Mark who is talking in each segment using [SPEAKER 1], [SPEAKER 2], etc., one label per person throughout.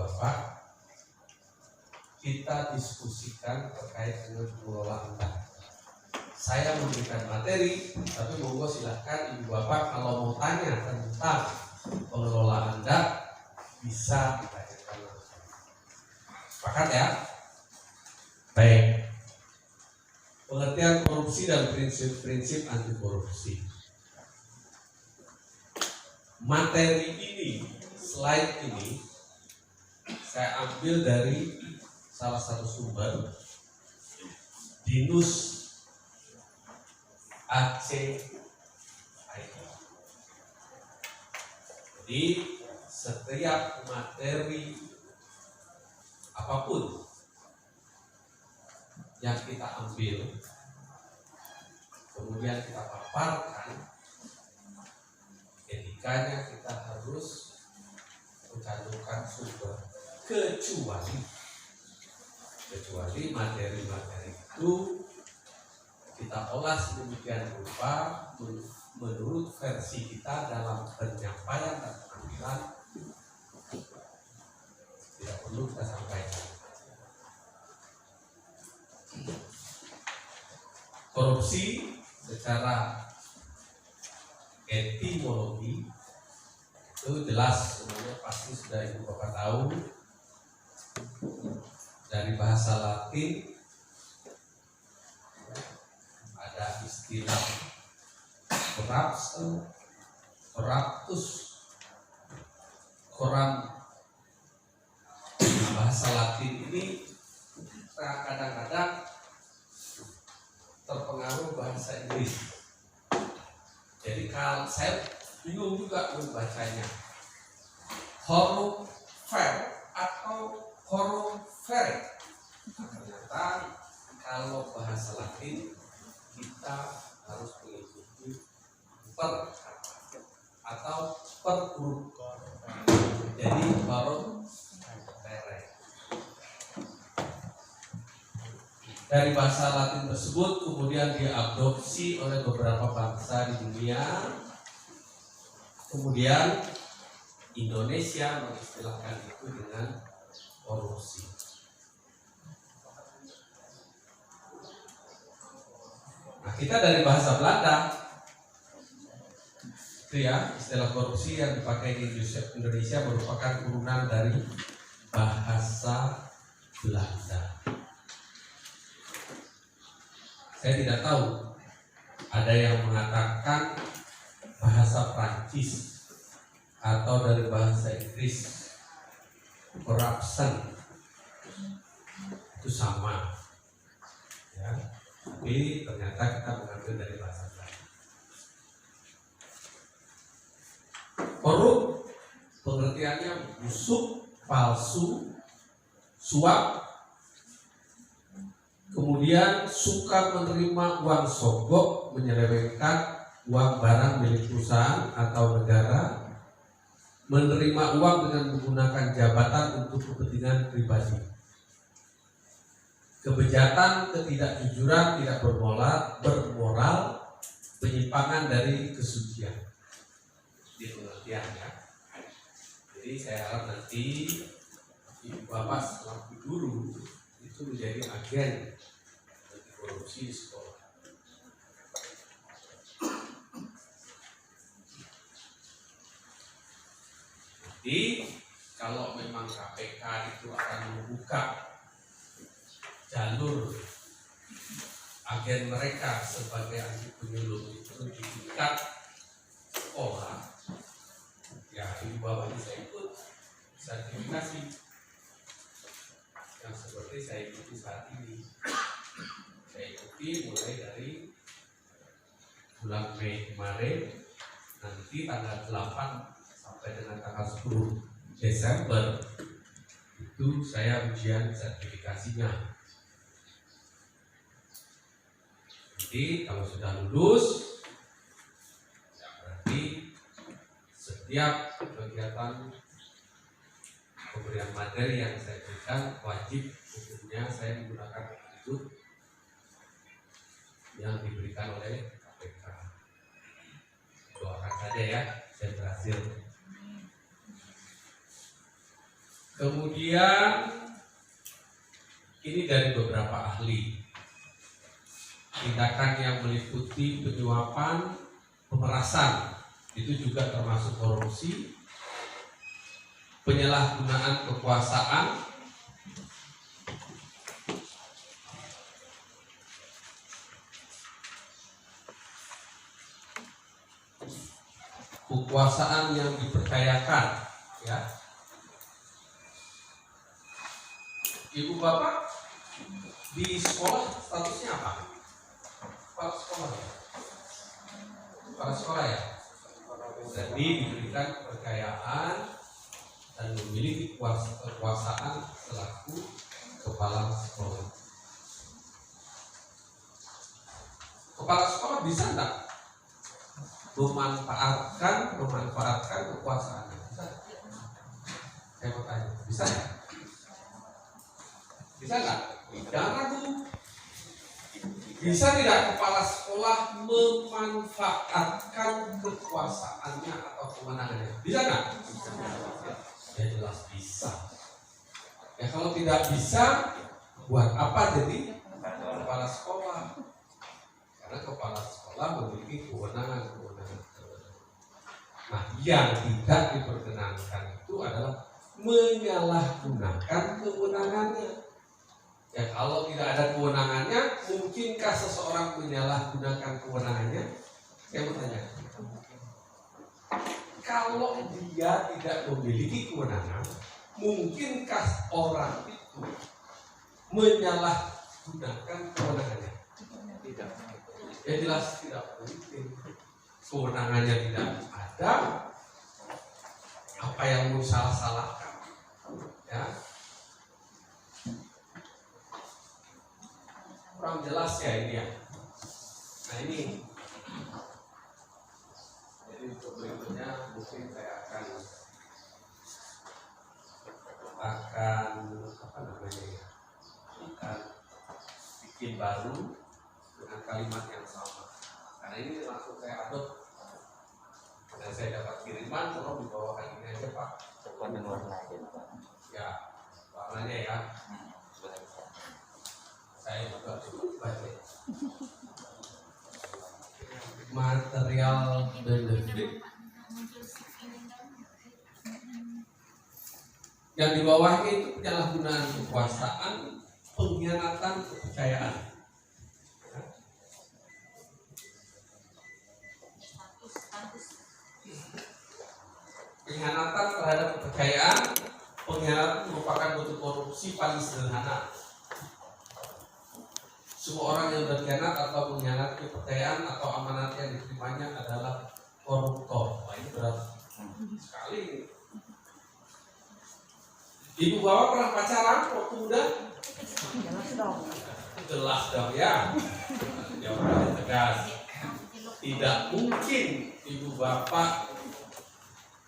[SPEAKER 1] Bapak, kita diskusikan terkait dengan pengelolaan data. Saya memberikan materi, tapi monggo silahkan Ibu Bapak kalau mau tanya tentang pengelolaan data bisa ditanyakan langsung. Sepakat ya? Baik. Pengertian korupsi dan prinsip-prinsip anti korupsi. Materi ini, slide ini saya ambil dari salah satu sumber, Dinus Aceh. Jadi setiap materi apapun yang kita ambil kemudian kita paparkan, etikanya kita harus mencantumkan sumber kecuali materi-materi itu kita olah sedemikian rupa menurut versi kita dalam penyampaian dan penampilan tidak perlu kita sampaikan. Korupsi secara etimologi itu jelas, semuanya pasti sudah Ibu Bapak tahu, dari bahasa Latin ada istilah corruptus, koram. Bahasa Latin ini kadang-kadang terpengaruh bahasa Inggris. Jadi kalau saya bingung juga membacanya, corrupere atau corrupere. Ternyata kalau bahasa Latin kita harus mengikuti per atau per huruf. Jadi corrupere. Dari bahasa Latin tersebut kemudian diadopsi oleh beberapa bangsa di dunia. Kemudian Indonesia mengistilahkan itu dengan korupsi. Nah, kita dari bahasa Belanda itu ya, istilah korupsi yang dipakai di Indonesia merupakan turunan dari bahasa Belanda. Saya tidak tahu, ada yang mengatakan bahasa Prancis atau dari bahasa Inggris, corruption itu sama ya, tapi ternyata kita mengambil dari bahasa Belanda. Korup pengertiannya busuk, palsu, suap, kemudian suka menerima uang sogok, menyelewengkan uang barang milik perusahaan atau negara, menerima uang dengan menggunakan jabatan untuk kepentingan pribadi. Kebejatan, ketidakjujuran, tidak bermoral, penyimpangan dari kesucian. Ini pengertiannya. Jadi saya harap nanti Ibu Bapak selaku guru itu menjadi agen anti korupsi di sekolah. Jadi kalau memang KPK itu akan membuka jalur agen mereka sebagai anti penyuluh itu di tingkat sekolah, ya Ibu Bapak bisa ikut sertifikasi yang seperti saya ikuti saat ini. Saya ikuti mulai dari bulan Mei kemarin, nanti tanggal 8 sampai dengan tanggal 10 Desember itu saya ujian sertifikasinya. Jadi kalau sudah lulus, ya berarti setiap kegiatan pemberian materi yang saya berikan wajib hukumnya saya menggunakan metode yang diberikan oleh KPK. Doakan saja ya, saya berhasil. Kemudian ini dari beberapa ahli. Tindakan yang meliputi penyuapan, pemerasan, itu juga termasuk korupsi. Penyalahgunaan kekuasaan, kekuasaan yang dipercayakan, ya. Ibu bapak di sekolah statusnya apa? Kepala sekolah ya? Kepala sekolah ya? Jadi diberikan kepercayaan dan memiliki kekuasaan selaku kepala sekolah. Kepala sekolah bisa enggak memanfaatkan kekuasaannya? Bisa? Saya mau tanya, bisa ya? Bisa nggak? Jangan ragu. Bisa tidak kepala sekolah memanfaatkan kekuasaannya atau kewenangannya? Bisa nggak? Ya jelas bisa. Ya kalau tidak bisa, buat apa jadi kepala sekolah? Karena kepala sekolah memiliki kewenangan. Nah, yang tidak diperkenankan itu adalah menyalahgunakan kewenangannya. Ya kalau tidak ada kewenangannya, mungkinkah seseorang menyalahgunakan kewenangannya? Saya mau tanya. Kalau dia tidak memiliki kewenangan, mungkinkah orang itu menyalahgunakan kewenangannya? Tidak. Ya jelas tidak mungkin. Kewenangannya tidak ada. Apa yang mau salah-salahkan? Ya. Kurang jelas ya ini ya. Nah ini. Jadi untuk berikutnya mungkin saya akan apa namanya ya? Akan bikin baru dengan kalimat yang sama. Karena ini langsung saya adop. Dan saya dapat kiriman, tolong dibawakan ini aja Pak.
[SPEAKER 2] Warna aja Pak.
[SPEAKER 1] Ya, warnanya ya. Saya juga baca material benefit yang di bawahnya itu penyalahgunaan kekuasaan, pengkhianatan kepercayaan. Pengkhianatan terhadap kepercayaan, pengkhianatan merupakan bentuk korupsi paling sederhana. Semua orang yang berkhianat atau mengkhianati kepercayaan atau amanat yang diterimanya adalah koruptor. Wah, ini berat sekali. Ibu bapak pernah pacaran waktu muda? Jelas dong ya. Jawabannya tegas. Tidak mungkin ibu bapak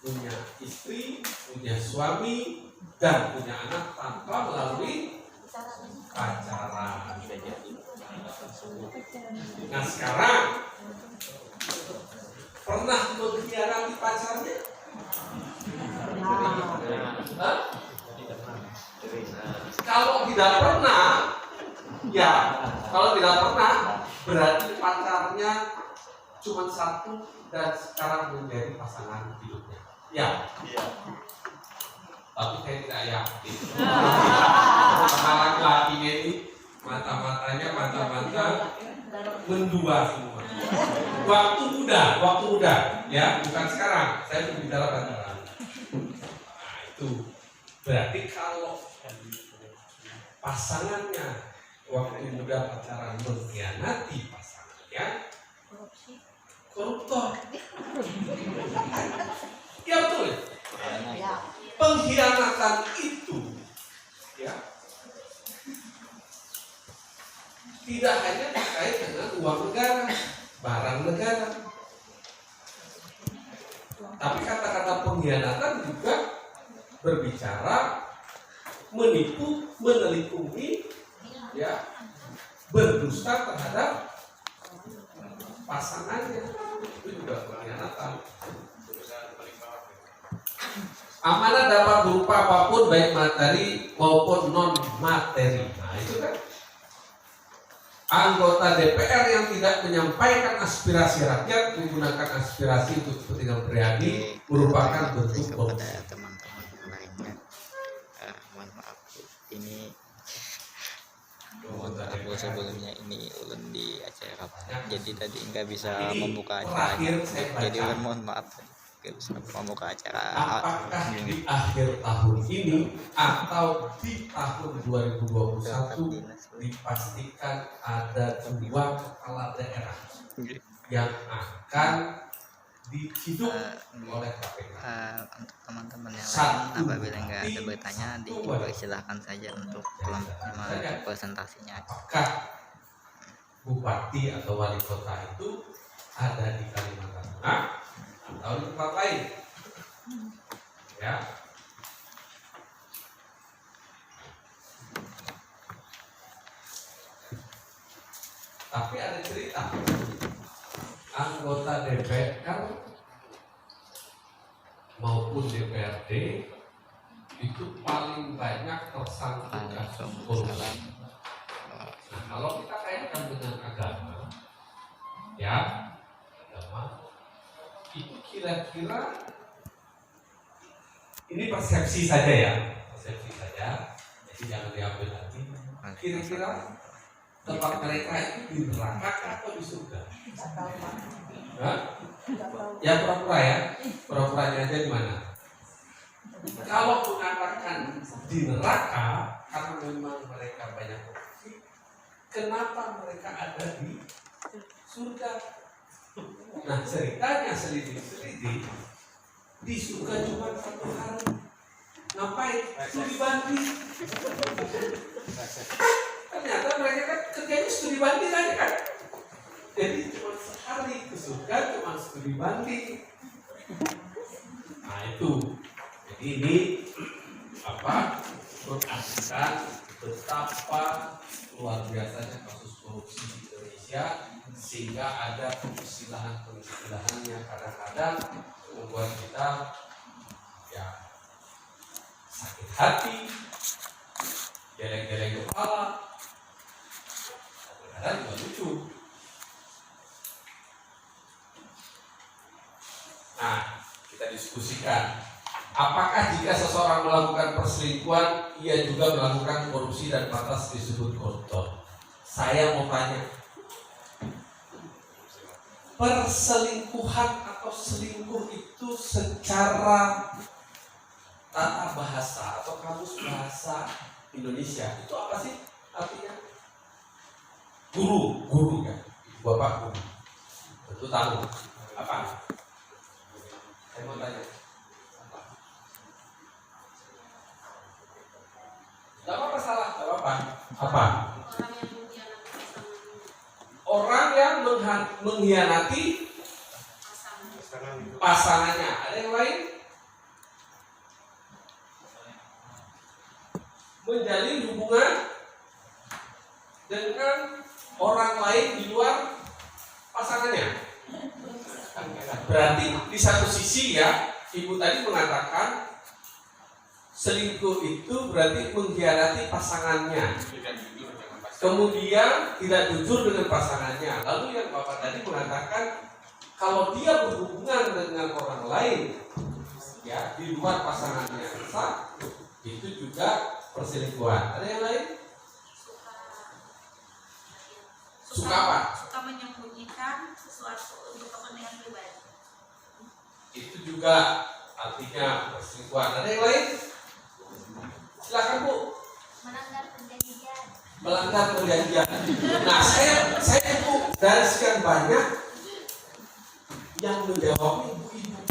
[SPEAKER 1] punya istri, punya suami, dan punya anak tanpa melalui pacaran. Nah sekarang pernah mengkhianati pacarnya? Kalau tidak pernah, ya kalau tidak pernah berarti pacarnya cuma satu dan sekarang menjadi pasangan hidupnya. Ya. Tapi saya tidak yakin. Apalagi lakinya ini mata-matanya mata-mata mendua semua. Waktu muda, ya bukan sekarang. Saya berbicara pacaran. Nah itu berarti kalau pasangannya waktu muda pacaran mengkhianati pasangannya, koruptor. Ya betul. Ya. Pengkhianatan itu, ya, tidak hanya terkait dengan uang negara, barang negara, tapi kata-kata pengkhianatan juga berbicara menipu, menelikumi, ya, berdusta terhadap pasangannya, itu juga pengkhianatan. Amanah dapat berupa apapun, baik materi maupun non materi. Nah itu kan anggota DPR yang tidak menyampaikan aspirasi rakyat menggunakan aspirasi untuk kepentingan pribadi merupakan bentuk
[SPEAKER 3] kepada
[SPEAKER 1] korupsi.
[SPEAKER 3] teman-teman lainnya. Mohon maaf ini, mohon maaf sebelumnya ini ulun di acara jadi tadi nggak bisa membuka acara, jadi ulun mohon maaf nggak bisa membuka acara.
[SPEAKER 1] Apakah di akhir tahun ini atau di tahun 2021 dipastikan ada 2 kepala daerah yang akan diciduk oleh KPK.
[SPEAKER 3] Untuk teman-teman yang lain
[SPEAKER 1] Satu
[SPEAKER 3] apabila nggak ada bertanya dipersilahkan saja untuk presentasinya.
[SPEAKER 1] Apakah bupati atau wali kota itu ada di Kalimantan Tengah atau di tempat lain? Ya. Tapi ada cerita anggota DPR maupun DPRD itu paling banyak tersangkut kasus korupsi. Nah, kalau kita kaitkan dengan agama, ya, agama itu kira-kira ini persepsi saja ya, persepsi saja, jadi jangan diambil lagi. Kira-kira tempat mereka itu di neraka atau di surga? Hah? Ya pura-pura ya, pura-puranya aja di mana? Kalau mengatakan di neraka karena memang mereka banyak korupsi, kenapa mereka ada di surga? Nah ceritanya selidik-selidik di surga cuma 1 hari. Ngapain? Studi banding. Ternyata mereka kan kerjanya studi banding aja kan. Jadi cuma sehari ke surga cuma studi banding. Nah itu. Jadi ini apa? Mengartikan betapa luar biasanya kasus korupsi di Indonesia sehingga ada pengisilahan yang kadang-kadang membuat kita ya sakit hati, geleng-geleng kepala, kadang-kadang juga lucu. Nah, kita diskusikan. Apakah jika seseorang melakukan perselingkuhan, ia juga melakukan korupsi dan pantas disebut koruptor? Saya mau tanya, perselingkuhan atau selingkuh itu secara tata bahasa atau kamus bahasa Indonesia itu apa sih artinya? Guru kan, bapak guru, tentu tahu apa? Saya mau tanya, apa? Gak apa-apa salah, gak apa-apa. Apa? Orang yang mengkhianati pasangannya. Ada yang lain? Menjalin hubungan dengan orang lain di luar pasangannya. Berarti di satu sisi ya, ibu tadi mengatakan selingkuh itu berarti mengkhianati pasangannya. Kemudian tidak jujur dengan pasangannya. Lalu yang bapak tadi mengatakan kalau dia berhubungan dengan orang lain ya di luar pasangannya sah, itu juga perselingkuhan. Ada yang lain? Suka apa?
[SPEAKER 4] Suka menyembunyikan sesuatu untuk kepentingan pribadi.
[SPEAKER 1] Itu juga artinya perselingkuhan. Ada yang lain? Silakan Bu.
[SPEAKER 4] Melanggar perjanjian.
[SPEAKER 1] Melanggar perjanjian. Nah saya Bu dari sekian banyak yang menjawab ibu-ibu.